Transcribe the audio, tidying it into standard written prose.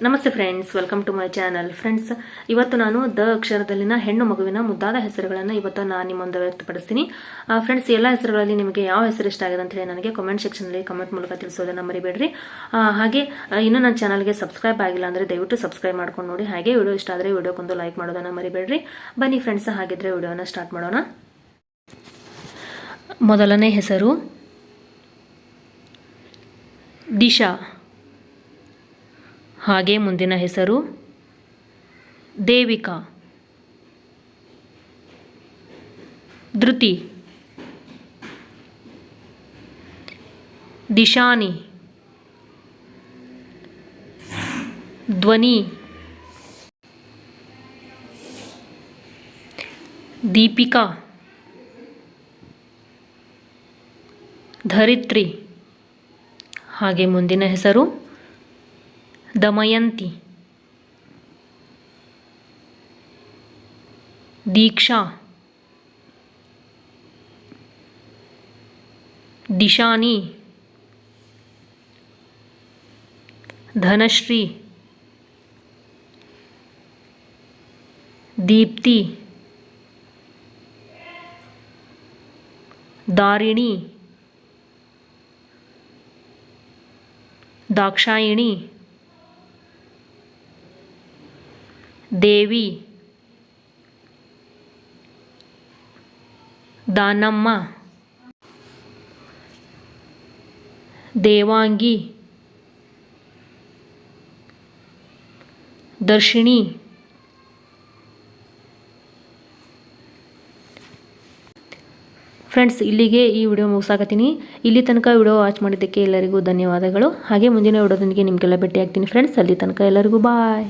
ನಮಸ್ತೆ friends, welcome to my channel. Friends, ಇವತ್ತು ನಾನು ದ ಅಕ್ಷರದಲ್ಲಿನ ಹೆಣ್ಣು ಮಗುವಿನ ಮುದ್ದಾದ ಹೆಸರುಗಳನ್ನು ಇವತ್ತು ನಾನು ನಿಮ್ಮ ಮುಂದೆ ವ್ಯಕ್ತಪಡಿಸ್ತೀನಿ. ಫ್ರೆಂಡ್ಸ್, ಎಲ್ಲ ಹೆಸರುಗಳಲ್ಲಿ ನಿಮಗೆ ಯಾವ ಹೆಸರು ಇಷ್ಟ ಆಗಿದೆ ಅಂತ ಹೇಳಿ ನನಗೆ ಕಮೆಂಟ್ ಸೆಕ್ಷನಲ್ಲಿ ಕಮೆಂಟ್ ಮೂಲಕ ತಿಳಿಸೋದನ್ನು ಮರಿಬೇಡ್ರಿ. ಹಾಗೆ ಇನ್ನೂ ನನ್ನ ಚಾನಲ್ಗೆ ಸಬ್ಸ್ಕ್ರೈಬ್ ಆಗಿಲ್ಲ ಅಂದರೆ ದಯವಿಟ್ಟು ಸಬ್ಸ್ಕ್ರೈಬ್ ಮಾಡ್ಕೊಂಡು ನೋಡಿ. ಹಾಗೆ ವಿಡಿಯೋ ಇಷ್ಟ ಆದರೆ ವಿಡಿಯೋಕ್ಕೊಂದು ಲೈಕ್ ಮಾಡೋದನ್ನು ಮರಿಬೇಡ್ರಿ. ಬನ್ನಿ ಫ್ರೆಂಡ್ಸ್, ಹಾಗಿದ್ರೆ ವಿಡಿಯೋನ ಸ್ಟಾರ್ಟ್ ಮಾಡೋಣ. ಮೊದಲನೇ ಹೆಸರು ದಿಶಾ. ಹಾಗೆ ಮುಂದಿನ ಹೆಸರು ದೇವಿಕಾ, ಧೃತಿ, ದಿಶಾನಿ, ಧ್ವನಿ, ದೀಪಿಕಾ, ಧರಿತ್ರಿ. ಹಾಗೆ ಮುಂದಿನ ಹೆಸರು ದಮಯಂತಿ, ದೀಕ್ಷಾ, ದಿಶಾನಿ, ಧನಶ್ರೀ, ದೀಪ್ತಿ, ದಾರಿಣಿ, ದಾಕ್ಷಾಯಿಣಿ, ದೇವಿ, ದಾನಮ್ಮ, ದೇವಾಂಗಿ, ದರ್ಶಿನಿ. ಫ್ರೆಂಡ್ಸ್, ಇಲ್ಲಿಗೆ ಈ ವಿಡಿಯೋ ಮುಗಿಸಾಕತ್ತೀನಿ. ಇಲ್ಲಿ ತನಕ ವಿಡಿಯೋ ವಾಚ್ ಮಾಡಿದ್ದಕ್ಕೆ ಎಲ್ಲರಿಗೂ ಧನ್ಯವಾದಗಳು. ಹಾಗೆ ಮುಂದಿನ ವಿಡಿಯೋದೊಂದಿಗೆ ನಿಮಗೆಲ್ಲ ಭೇಟಿ ಆಗ್ತೀನಿ ಫ್ರೆಂಡ್ಸ್. ಅಲ್ಲಿ ತನಕ ಎಲ್ಲರಿಗೂ ಬಾಯ್.